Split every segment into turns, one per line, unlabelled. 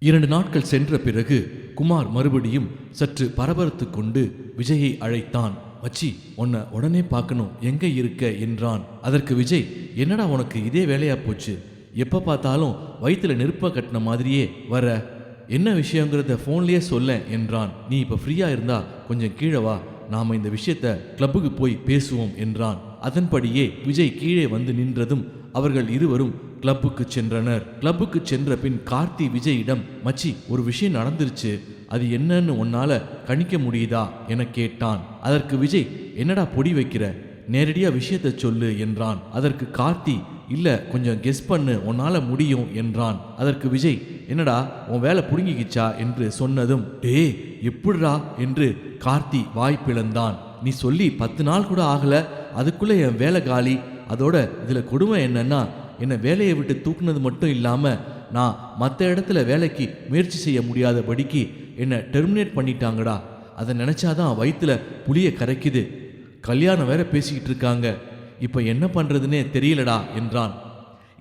2 நாட்கள் சென்ற பிறகு குமார் மறுபடியும் சற்று பரபரத்து கொண்டு விஜயை அழைத்தான். மச்சி, உன்னை உடனே பார்க்கணும், எங்க இருக்க என்றான். அதற்கு விஜய், என்னடா உனக்கு இதே வேலையா போச்சு, எப்ப பார்த்தாலும் வயிற்றுல நெருப்ப கட்டின மாதிரியே வர, என்ன விஷயங்கிறத ஃபோன்லயே சொல்ல என்றான். நீ இப்ப ஃப்ரீயா இருந்தா கொஞ்சம் கீழே வா, நாம இந்த விஷயத்த கிளப்புக்கு போய் பேசுவோம் என்றான். அதன்படியே விஜய் கீழே வந்து நின்றதும் அவர்கள் இருவரும் கிளப்புக்கு சென்றனர். கிளப்புக்கு சென்ற பின் கார்த்தி விஜயிடம், மச்சி, ஒரு விஷயம் நடந்துருச்சு, அது என்னன்னு உன்னால கணிக்க முடியுதா என கேட்டான். அதற்கு விஜய், என்னடா பொடி வைக்கிற, நேரடியா விஷயத்தை சொல்லு என்றான். அதற்கு கார்த்தி, இல்ல கொஞ்சம் கெஸ் பண்ணு, உன்னால முடியும் என்றான். அதற்கு விஜய், என்னடா உன் வேலை புடுங்கிக்கிச்சா என்று சொன்னதும், டே எப்படிடா என்று கார்த்தி வாய் பிளந்தான். நீ சொல்லி 10 நாள் கூட ஆகல, அதுக்குள்ள என் வேலை காலி. அதோட இதுல கொடுமை என்னன்னா, என்னை வேலையை விட்டு தூக்குனது மட்டும் இல்லாம நான் மற்ற இடத்துல வேலைக்கு முயற்சி செய்ய முடியாதபடிக்கு என்னை டெர்மினேட் பண்ணிட்டாங்கடா. அதை நினைச்சாதான் வயிற்றுல புளிய கரைக்குது. கல்யாணம் வேற பேசிக்கிட்டு இருக்காங்க, இப்ப என்ன பண்றதுன்னே தெரியலடா என்றான்.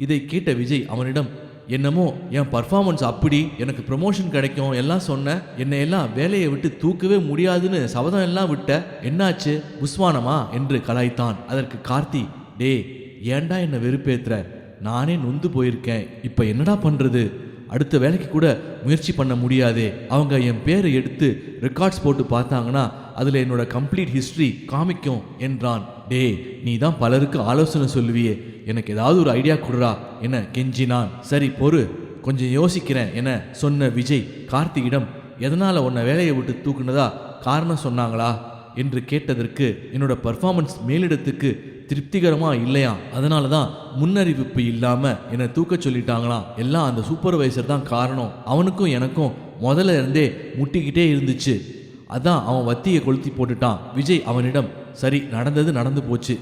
இதை கேட்ட விஜய் அவனிடம், என்னமோ என் பர்ஃபார்மன்ஸ் அப்படி, எனக்கு ப்ரமோஷன் கிடைக்கும் எல்லாம் சொன்ன, என்னை எல்லாம் வேலையை விட்டு தூக்கவே முடியாதுன்னு சபதம் எல்லாம் விட்ட, என்னாச்சு புஸ்வானமா என்று கலாய்த்தான். அதற்கு கார்த்தி, டே ஏன்டா என்னை வெறுப்பேத்துற, நானே நொந்து போயிருக்கேன், இப்ப என்னடா பண்றது, அடுத்த வேலைக்கு கூட முயற்சி பண்ண முடியாதே, அவங்க என் பேரை எடுத்து ரெக்கார்ட்ஸ் போட்டு பார்த்தாங்கன்னா அதுல என்னோட கம்ப்ளீட் ஹிஸ்டரி காமிக்கும் என்றான். டே நீ தான் பலருக்கு ஆலோசனை சொல்லுவியே, எனக்கு ஏதாவது ஒரு ஐடியா கொடுறா என கெஞ்சினான். சரி பொறு, கொஞ்சம் யோசிக்கிறேன் என சொன்ன விஜய் கார்த்தியிடம், எதனால உன்னை வேலையை விட்டு தூக்குனதா காரணம் சொன்னாங்களா என்று கேட்டதற்கு, என்னோட பர்ஃபார்மன்ஸ் மேலிடத்துக்கு திருப்திகரமா இல்லையா, அதனால தான் முன்னறிவிப்பு இல்லாம என்னை தூக்க சொல்லிட்டாங்களாம், எல்லாம் அந்த சூப்பர்வைசர் தான் காரணம், அவனுக்கும் எனக்கும் முதல்ல இருந்தே முட்டிக்கிட்டே இருந்துச்சு, அதான் அவன் வத்தியை கொளுத்தி போட்டுட்டான். விஜய் அவனிடம், சரி நடந்தது நடந்து போச்சு,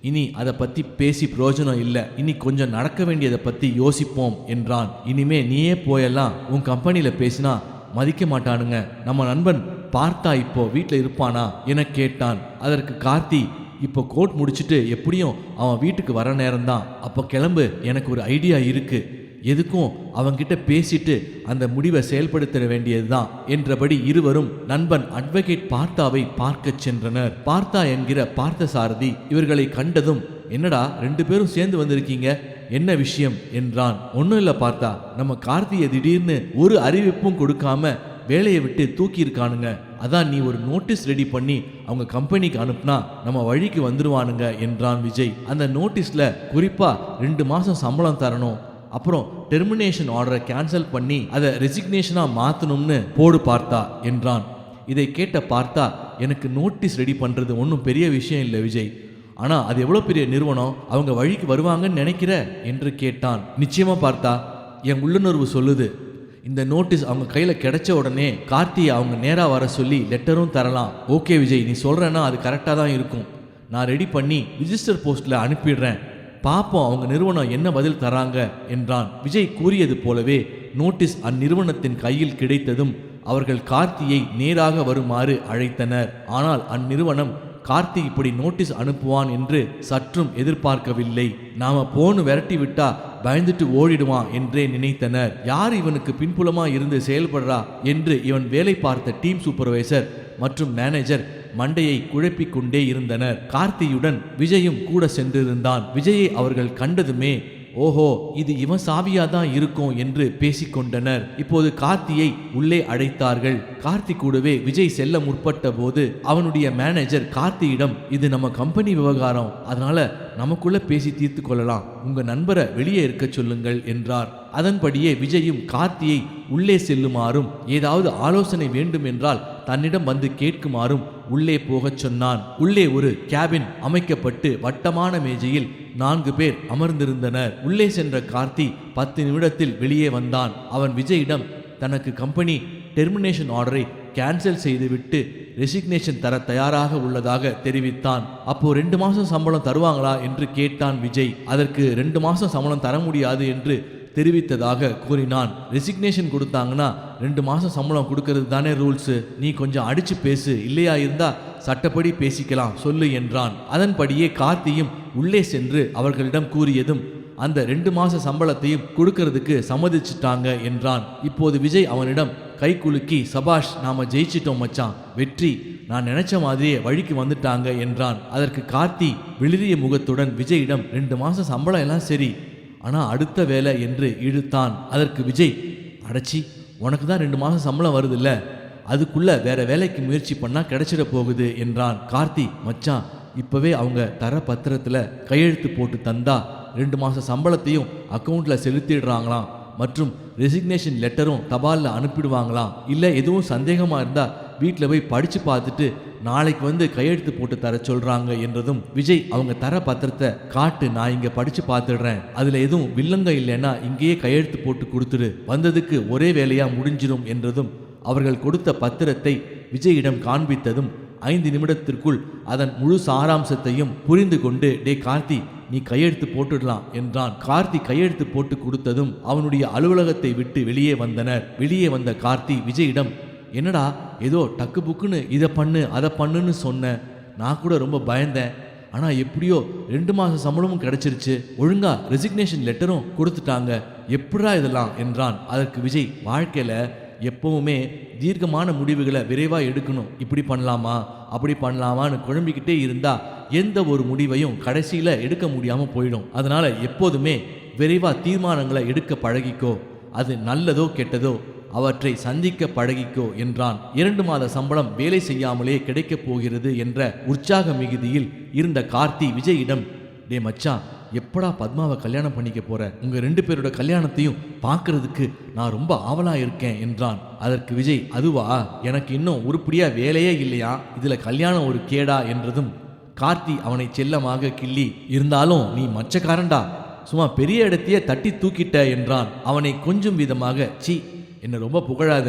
இனி அதை பத்தி பேசி பிரயோஜனம் இல்லை, இனி கொஞ்சம் நடக்க வேண்டியதை பத்தி யோசிப்போம் என்றான். இனிமே நீயே போயெல்லாம் உன் கம்பெனியில பேசினா மதிக்க மாட்டானுங்க, நம்ம நண்பன் பார்த்தா இப்போ வீட்டில் இருப்பானா என கேட்டான். அதற்கு கார்த்தி, இப்போ கோர்ட் முடிச்சுட்டு எப்படியும் அவன் வீட்டுக்கு வர நேரம்தான், அப்போ கிளம்பு, எனக்கு ஒரு ஐடியா இருக்கு, எதுக்கும் அவன்கிட்ட பேசிட்டு அந்த முடிவை செயல்படுத்த வேண்டியதுதான் என்றபடி இருவரும் நண்பன் அட்வொகேட் பார்த்தாவை பார்க்க சென்றனர். பார்த்தா என்கிற பார்த்த சாரதி இவர்களை கண்டதும், என்னடா 2 பேரும் சேர்ந்து வந்திருக்கீங்க, என்ன விஷயம் என்றான். ஒன்றும் இல்லை பார்த்தா, நம்ம கார்த்தியை திடீர்னு ஒரு அறிவிப்பும் கொடுக்காம வேலையை விட்டு தூக்கி இருக்கானுங்க, அதான் நீ ஒரு நோட்டீஸ் ரெடி பண்ணி அவங்க கம்பெனிக்கு அனுப்புனா நம்ம வழிக்கு வந்துடுவானுங்க என்றான் விஜய். அந்த நோட்டீஸ்ல குறிப்பா 2 மாசம் சம்பளம் தரணும், அப்புறம் டெர்மினேஷன் ஆர்டரை கேன்சல் பண்ணி அதை ரெசிக்னேஷனா மாத்தணும்னு போடு பார்த்தா என்றான். இதை கேட்ட பார்த்தா, எனக்கு நோட்டீஸ் ரெடி பண்றது ஒன்றும் பெரிய விஷயம் இல்லை விஜய், ஆனா அது எவ்வளவு பெரிய நிறுவனம், அவங்க வழிக்கு வருவாங்கன்னு நினைக்கிற என்று கேட்டான். நிச்சயமா பார்த்தா, என் உள்ளுணர்வு சொல்லுது, இந்த நோட்டீஸ் அவங்க கையில கிடைச்ச உடனே கார்த்தியை அவங்க நேரா வர சொல்லி லெட்டரும் தரலாம். ஓகே விஜய், நீ சொல்றேன்னா அது கரெக்டா தான் இருக்கும், நான் ரெடி பண்ணி ரிஜிஸ்டர் போஸ்ட்ல அனுப்பிடுறேன், பாப்போம் அவங்க நிறுவனம் என்ன பதில் தராங்க என்றான். விஜய் கூறியது போலவே நோட்டீஸ் அந்நிறுவனத்தின் கையில் கிடைத்ததும் அவர்கள் கார்த்தியை நேராக வருமாறு அழைத்தனர். ஆனால் அந்நிறுவனம் கார்த்தி இப்படி நோட்டீஸ் அனுப்புவான் என்று சற்றும் எதிர்பார்க்கவில்லை. நாம போன்னு விரட்டி விட்டா பயந்துட்டு ஓடிடுவான் என்றே நினைத்தனர். யார் இவனுக்கு பின்புலமா இருந்து செயல்படுறா என்று இவன் வேலை பார்த்த டீம் சூப்பர்வைசர் மற்றும் மேனேஜர் மண்டையை குழப்பிக் கொண்டே இருந்தனர். கார்த்தியுடன் விஜயும் கூட சென்றிருந்தான். விஜயை அவர்கள் கண்டதுமே, ஓஹோ இது இவன் சாவியாதான் இருக்கும் என்று பேசிக்கொண்டனர். இப்போது கார்த்தியை உள்ளே அழைத்தார்கள். கார்த்தி கூடவே விஜய் செல்ல முற்பட்ட போது அவனுடைய மேனேஜர் கார்த்தியிடம், இது நம்ம கம்பெனி விவகாரம், அதனால நமக்குள்ள பேசி தீர்த்து கொள்ளலாம், உங்க நண்பரை வெளியே இருக்க சொல்லுங்கள் என்றார். அதன்படியே விஜயும் கார்த்தியை உள்ளே செல்லுமாறும் ஏதாவது ஆலோசனை வேண்டும் என்றால் தன்னிடம் வந்து கேட்குமாறும் உள்ளே போகச் சொன்னான். உள்ளே ஒரு கேபின் அமைக்கப்பட்டு வட்டமான மேஜையில் 4 பேர் அமர்ந்திருந்தனர். உள்ளே சென்ற கார்த்தி 10 நிமிடத்தில் வெளியே வந்தான். அவன் விஜயிடம் தனக்கு கம்பெனி டெர்மினேஷன் ஆர்டரை கேன்சல் செய்துவிட்டு ரெசிக்னேஷன் தர தயாராக உள்ளதாக தெரிவித்தான். அப்போ 2 மாசம் சம்பளம் தருவாங்களா என்று கேட்டான் விஜய். அதற்கு 2 மாசம் சம்பளம் தர முடியாது என்று தெரிவித்ததாக கூறினான். ரெசிக்னேஷன் கொடுத்தாங்கன்னா 2 மாசம் சம்பளம் கொடுக்கறது தானே ரூல்ஸ், நீ கொஞ்சம் அடிச்சு பேசு, இல்லையா இருந்தா சட்டப்படி பேசிக்கலாம் சொல்லு என்றான். அதன்படியே கார்த்தியும் உள்ளே சென்று அவர்களிடம் கூறியதும் அந்த 2 மாச சம்பளத்தையும் கொடுக்கறதுக்கு சம்மதிச்சிட்டாங்க என்றான். இப்போது விஜய் அவனிடம் கை குலுக்கி, சபாஷ், நாம ஜெயிச்சிட்டோம் மச்சான், வெற்றி, நான் நினைச்ச மாதிரியே வழிக்கு வந்துட்டாங்க என்றான். அதற்கு கார்த்தி வெளிரிய முகத்துடன் விஜயிடம் 2 மாசம் சம்பளம் எல்லாம் சரி, ஆனா அடுத்த வேலை என்று இழுத்தான். அதற்கு விஜய், அடச்சி, உனக்கு தான் 2 மாசம் சம்பளம் வருதுல்ல, அதுக்குள்ள வேற வேலைக்கு முயற்சி பண்ணா கிடைச்சிட போகுது என்றான். கார்த்தி, மச்சான், இப்பவே அவங்க தர பத்திரத்துல கையெழுத்து போட்டு தந்தா 2 மாசம் சம்பளத்தையும் அக்கௌண்ட்ல செலுத்திடுறாங்களாம், மற்றும் ரெசிக்னேஷன் லெட்டரும் தபாலில் அனுப்பிடுவாங்களாம். இல்லை எதுவும் சந்தேகமாக இருந்தால் வீட்டில் போய் படித்து பார்த்துட்டு நாளைக்கு வந்து கையெழுத்து போட்டு தர சொல்கிறாங்க என்றதும் விஜய், அவங்க தர பத்திரத்தை காட்டு, நான் இங்கே படித்து பார்த்துடுறேன், அதில் எதுவும் வில்லங்க இல்லைன்னா இங்கேயே கையெழுத்து போட்டு கொடுத்துடு, வந்ததுக்கு ஒரே வேலையாக முடிஞ்சிடும் என்றதும் அவர்கள் கொடுத்த பத்திரத்தை விஜயிடம் காண்பித்ததும் 5 நிமிடத்திற்குள் அதன் முழு சாராம்சத்தையும் புரிந்து கொண்டு, டே கார்த்தி, நீ கையெழுத்து போட்டுடலாம் என்றான். கார்த்தி கையெழுத்து போட்டு கொடுத்ததும் அவனுடைய அலுவலகத்தை விட்டு வெளியே வந்தனர். வெளியே வந்த கார்த்தி விஜயிடம், என்னடா ஏதோ டக்கு புக்குன்னு இதை பண்ணு அதை பண்ணுன்னு சொன்ன, நான் கூட ரொம்ப பயந்தேன், ஆனால் எப்படியோ 2 மாச சம்பளமும் கிடைச்சிருச்சு, ஒழுங்கா ரெசிக்னேஷன் லெட்டரும் கொடுத்துட்டாங்க, எப்படா இதெல்லாம் என்றான். அதற்கு விஜய், வாழ்க்கையில் எப்பவுமே தீர்க்கமான முடிவுகளை விரைவாக எடுக்கணும், இப்படி பண்ணலாமா அப்படி பண்ணலாமான்னு குழம்பிக்கிட்டே இருந்தா எந்த ஒரு முடிவையும் கடைசியில் எடுக்க முடியாமல் போயிடும். அதனால எப்போதுமே விரைவாக தீர்மானங்களை எடுக்க பழகிக்கோ, அது நல்லதோ கெட்டதோ அவற்றை சந்திக்க பழகிக்கோ என்றான். 2 மாத சம்பளம் வேலை செய்யாமலே கிடைக்கப் போகிறது என்ற உற்சாக மிகுதியில் இருந்த கார்த்தி விஜயிடம், டே மச்சான், எப்படா பத்மாவை கல்யாணம் பண்ணிக்க போற, உங்க 2 பேரோட கல்யாணத்தையும் பார்க்கறதுக்கு நான் ரொம்ப ஆவலா இருக்கேன் என்றான். அதற்கு விஜய், அதுவா, எனக்கு இன்னும் உருப்படியா வேலையே இல்லையா, இதுல கல்யாணம் ஒரு கேடா என்றதும் கார்த்தி அவனை செல்லமாக கிள்ளி, இருந்தாலும் நீ மச்சக்காரன்டா, சும்மா பெரிய இடத்தையே தட்டி தூக்கிட்ட என்றான். அவனை கொஞ்சம் விதமாக, சீ, என்னை ரொம்ப புகழாத,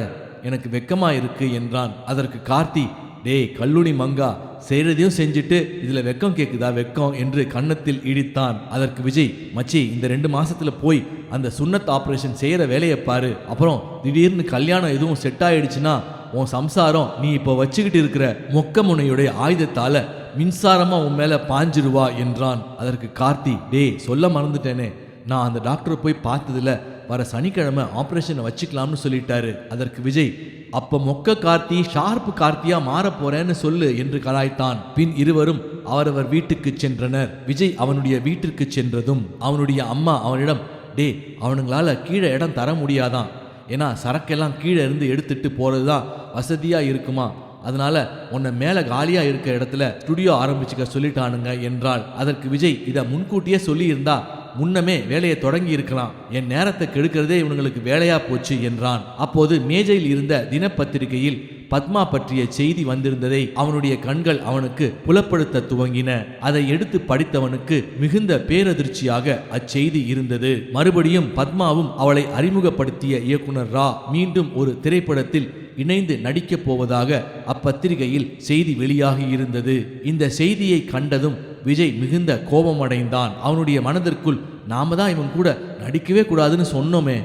எனக்கு வெக்கமா இருக்கு என்றான். அதற்கு கார்த்தி, டே கல்லூனி மங்கா, செய்யறதையும் செஞ்சுட்டு இதுல வெக்கம் கேக்குதா வெக்கம் என்று கன்னத்தில் இடித்தான். அதற்கு விஜய், மச்சி, இந்த 2 மாசத்துல போய் அந்த சுன்னத் ஆபரேஷன் செய்யற வேலையை பாரு, அப்புறம் திடீர்னு கல்யாணம் எதுவும் செட் ஆயிடுச்சுன்னா உன் சம்சாரம் நீ இப்போ வச்சுக்கிட்டு இருக்கிற மொக்க முனையுடைய ஆயுதத்தால மின்சாரமா உன் மேல பாஞ்சிருவா என்றான். அதற்கு கார்த்தி, டே சொல்ல மறந்துட்டேனே, நான் அந்த டாக்டரை போய் பார்த்ததுல வர சனிக்கிழமை ஆபரேஷனை வச்சுக்கலாம்னு சொல்லிட்டாரு. அதற்கு விஜய், அப்ப மொக்க கார்த்தி ஷார்ப்பு கார்த்தியா மாற போறேன்னு சொல்லு என்று கலாய்த்தான். பின் இருவரும் அவரவர் வீட்டுக்கு சென்றனர். விஜய் அவனுடைய வீட்டிற்கு சென்றதும் அவனுடைய அம்மா அவனிடம், டே, அவனுங்களால கீழே இடம் தர முடியாதான், ஏன்னா சரக்கெல்லாம் கீழே இருந்து எடுத்துட்டு போறதுதான் வசதியா இருக்குமா, அதனால உன்னை மேல காலியா இருக்க இடத்துல ஸ்டுடியோ ஆரம்பிச்சுக்க சொல்லிட்டானுங்க என்றாள். அதற்கு விஜய், இதை முன்கூட்டியே சொல்லி இருந்தா முன்னமே வேலையை தொடங்கி இருக்கலாம், என் நேரத்தை கெடுக்கிறதே இவனுங்களுக்கு வேலையா போச்சு என்றான். அப்போது மேஜையில் இருந்த தினப்பத்திரிகையில் பத்மா பற்றிய செய்தி வந்திருந்ததை அவனுடைய கண்கள் அவனுக்கு புலப்படுத்த துவங்கின. அதை எடுத்து படித்தவனுக்கு மிகுந்த பேரதிர்ச்சியாக அச்செய்தி இருந்தது. மறுபடியும் பத்மாவும் அவளை அறிமுகப்படுத்திய இயக்குனர் ரா மீண்டும் ஒரு திரைப்படத்தில் இணைந்து நடிக்கப் போவதாக அப்பத்திரிகையில் செய்தி வெளியாகி இருந்தது. இந்த செய்தியை கண்டதும் விஜய் மிகுந்த கோபமடைந்தான். அவனுடைய மனதிற்குள், நாம தான் இவன் கூட நடிக்கவே கூடாதுன்னு சொன்னோமே,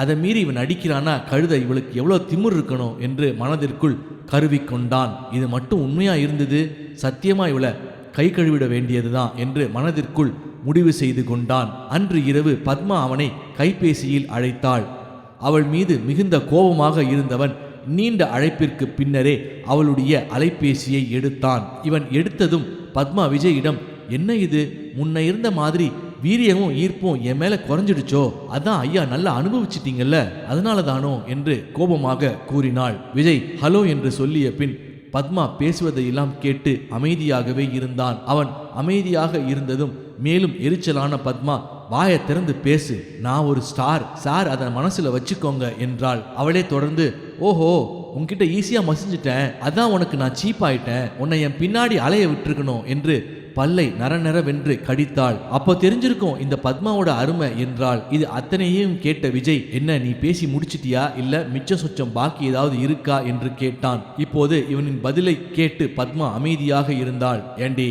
அதை மீறி இவன் நடிக்கிறானா, கழுத, இவளுக்கு எவ்வளோ திமிர் இருக்கணும் என்று மனதிற்குள் கருவிக்கொண்டான். இது மட்டும் உண்மையா இருந்தது, சத்தியமா இவளை கை கழுவிட வேண்டியதுதான் என்று மனதிற்குள் முடிவு செய்து கொண்டான். அன்று இரவு பத்மா அவனை கைபேசியில் அழைத்தாள். அவள் மீது மிகுந்த கோபமாக இருந்தவன் நீண்ட அழைப்பிற்கு பின்னரே அவளுடைய அலைபேசியை எடுத்தான். இவன் எடுத்ததும் பத்மா விஜயிடம், என்ன இது, முன்ன இருந்த மாதிரி வீரியமும் ஈர்ப்பும் என் மேல குறைஞ்சிடுச்சோ, அதான் ஐயா நல்லா அனுபவிச்சிட்டீங்கல்ல, அதனால தானோ என்று கோபமாக கூறினாள். விஜய் ஹலோ என்று சொல்லிய பின் பத்மா பேசுவதையெல்லாம் கேட்டு அமைதியாகவே இருந்தான். அவன் அமைதியாக இருந்ததும் மேலும் எரிச்சலான பத்மா, வாயை திறந்து பேசு, நான் ஒரு ஸ்டார் சார், அதை மனசுல வச்சுக்கோங்க என்றாள். அவளே தொடர்ந்து, ஓஹோ, உன்கிட்ட ஈஸியா மசிஞ்சிட்டேன், அதான் உனக்கு நான் சீப் ஆயிட்டேன், உன்னை என் பின்னாடி அலைய விட்டுருக்கணும் என்று பல்லை நரநரவென்று கடித்தாள். அப்போ தெரிஞ்சிருக்கும் இந்த பத்மாவோட அருமை என்றாள். இது அத்தனையும் கேட்ட விஜய், என்ன நீ பேசி முடிச்சிட்டியா, இல்ல மிச்ச சொச்சம் பாக்கி ஏதாவது இருக்கா என்று கேட்டான். இப்போது இவனின் பதிலை கேட்டு பத்மா அமைதியாக இருந்தாள். ஏண்டி,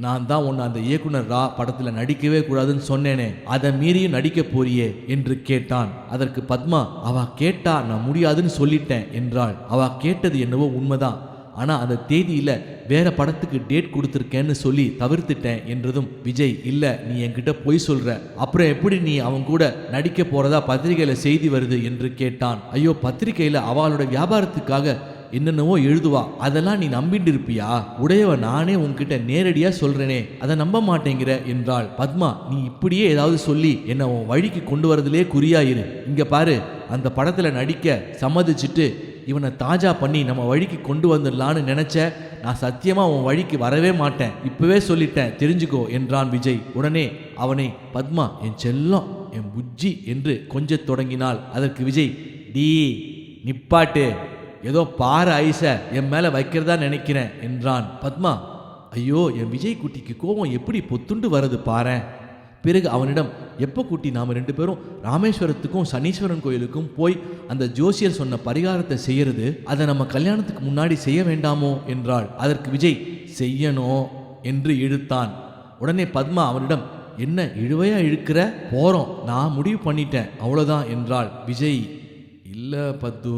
நான் தான் உன்னை அந்த இயக்குனர் ரா படத்துல நடிக்கவே கூடாதுன்னு சொன்னேனே, அதை மீறியும் நடிக்க போறியே என்று கேட்டான். அதற்கு பத்மா, அவ கேட்டா நான் முடியாதுன்னு சொல்லிட்டேன் என்றாள். அவ கேட்டது என்னவோ உண்மைதான், ஆனா அந்த தேதியில வேற படத்துக்கு டேட் கொடுத்துருக்கேன்னு சொல்லி தவிர்த்துட்டேன் என்றதும் விஜய், இல்ல நீ என்கிட்ட பொய் சொல்ற, அப்புறம் எப்படி நீ அவன் கூட நடிக்க போறதா பத்திரிகையில செய்தி வருது என்று கேட்டான். ஐயோ, பத்திரிகையில அவளோட வியாபாரத்துக்காக என்னென்னவோ எழுதுவா, அதெல்லாம் நீ நம்பிட்டு இருப்பியா? உடையவ நானே உன்கிட்ட நேரடியா சொல்றேனே, அதை நம்ப மாட்டேங்கிற என்றாள். பத்மா, நீ இப்படியே ஏதாவது சொல்லி என்ன உன் வழிக்கு கொண்டு வரதுலே குறியாயிரு. இங்க பாரு, அந்த படத்துல நடிக்க சம்மதிச்சுட்டு இவனை தாஜா பண்ணி நம்ம வழிக்கு கொண்டு வந்துடலான்னு நினைச்ச, நான் சத்தியமா உன் வழிக்கு வரவே மாட்டேன், இப்பவே சொல்லிட்டேன், தெரிஞ்சுக்கோ என்றான் விஜய். உடனே அவனை பத்மா, என் செல்லம், என் புஜ்ஜி என்று கொஞ்சத் தொடங்கினாள். அதற்கு விஜய், டீ நிப்பாட்டு, ஏதோ பாறை ஐச என் மேல வைக்கிறதா நினைக்கிறேன் என்றான். பத்மா, ஐயோ, என் விஜய் குட்டிக்கு கோபம் எப்படி பொத்துண்டு வருது பாரு. பிறகு அவனிடம், எப்போ குட்டி நாம 2 பேரும் ராமேஸ்வரத்துக்கும் சனீஸ்வரன் கோயிலுக்கும் போய் அந்த ஜோசியர் சொன்ன பரிகாரத்தை செய்யறது, அதை நம்ம கல்யாணத்துக்கு முன்னாடி செய்ய வேண்டாமோ என்றாள். அதற்கு விஜய், செய்யணும் என்று இழுத்தான். உடனே பத்மா அவனிடம், என்ன இழுவையா இழுக்கிற, போறோம், நான் முடிவு பண்ணிட்டேன், அவ்வளோதான் என்றாள். விஜய், இல்ல பத்து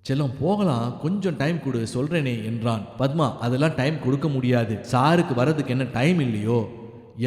செல்லம், போகலாம், கொஞ்சம் டைம் கொடு, சொல்றேனே என்றான். பத்மா, அதெல்லாம் டைம் கொடுக்க முடியாது, சாருக்கு வர்றதுக்கு என்ன டைம் இல்லையோ,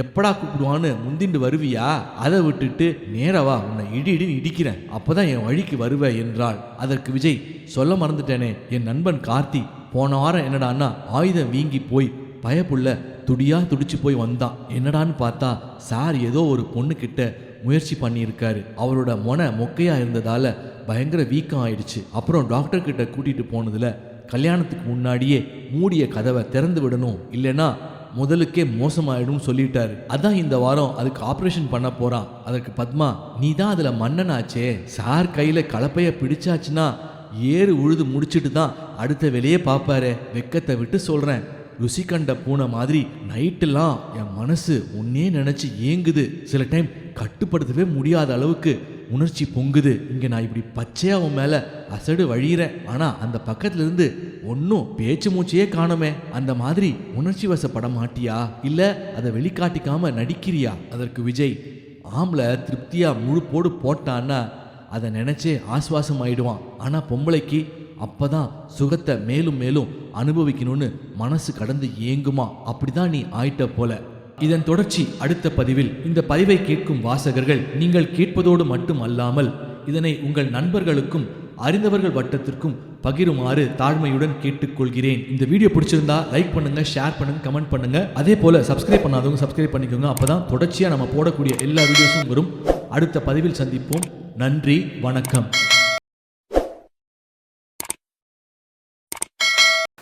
எப்படா கூப்பிடுவான்னு முந்திண்டு வருவியா, அதை விட்டுட்டு நேரவா, உன்னை இடின்னு இடிக்கிறேன், அப்பதான் என் வழிக்கு வருவ என்றாள். அதற்கு விஜய், சொல்ல மறந்துட்டேனே, என் நண்பன் கார்த்தி போன வாரம் என்னடான்னா ஆயுதம் வீங்கி போய் பயப்புள்ள துடியா துடிச்சு போய் வந்தான். என்னடான்னு பார்த்தா சார் ஏதோ ஒரு பொண்ணு கிட்ட முயற்சி பண்ணியிருக்காரு. அவரோட மொக்கையா இருந்ததால பயங்கர வீக்கம் ஆயிடுச்சு. அப்புறம் டாக்டர் கிட்ட கூட்டிட்டு போனதுல கல்யாணத்துக்கு முன்னாடியே மூடிய கதவை திறந்து விடணும், இல்லைன்னா முதலுக்கே மோசமாயிடும் சொல்லிட்டாரு. அதான் இந்த வாரம் அதுக்கு ஆப்ரேஷன் பண்ண போறான். அதற்கு பத்மா, நீ தான் அதுல மன்னனாச்சே, சார் கையில கலப்பைய பிடிச்சாச்சுன்னா ஏறு உழுது முடிச்சுட்டு தான் அடுத்த வேலையே பார்ப்பாரு. வெக்கத்தை விட்டு சொல்றேன், ருசி கண்ட பூனை மாதிரி நைட்டெல்லாம் என் மனசு உன்னே நினைச்சு ஏங்குது. சில டைம் கட்டுப்படுத்தவே முடியாத அளவுக்கு உணர்ச்சி பொங்குது. இங்க நான் இப்படி பச்சையா உன் மேல அசடு வழியிறேன், ஆனா அந்த பக்கத்துல இருந்து ஒன்னும் பேச்சு மூச்சையே காணுமே. அந்த மாதிரி உணர்ச்சி வசப்பட மாட்டியா, இல்ல அதை வெளிக்காட்டிக்காம நடிக்கிறியா? அதற்கு விஜய், ஆம்பளை திருப்தியா முழு போடு போட்டான்னா அதை நினைச்சே ஆசுவாசம் ஆயிடுவான். ஆனா பொம்பளைக்கு அப்பதான் சுகத்தை மேலும் மேலும் அனுபவிக்கணும்னு மனசு கடந்து ஏங்குமா. அப்படிதான் நீ ஆயிட்ட போல. இதன் தொடர்ச்சி அடுத்த பதிவில். இந்த பதிவை கேட்கும் வாசகர்கள் நீங்கள் கேட்பதோடு மட்டும் அல்லாமல் இதனை உங்கள் நண்பர்களுக்கும் அறிந்தவர்கள் வட்டத்திற்கும் பகிருமாறு தாழ்மையுடன் கேட்டுக்கொள்கிறேன். இந்த வீடியோ பிடிச்சிருந்தா லைக் பண்ணுங்க, ஷேர் பண்ணுங்க, கமெண்ட் பண்ணுங்க. அதே போல சப்ஸ்கிரைப் பண்ணாதவங்க சப்ஸ்கிரைப் பண்ணிக்கோங்க. அப்பதான் தொடர்ச்சியா நம்ம போடக்கூடிய எல்லா வீடியோஸும் வரும். அடுத்த பதிவில் சந்திப்போம். நன்றி, வணக்கம்.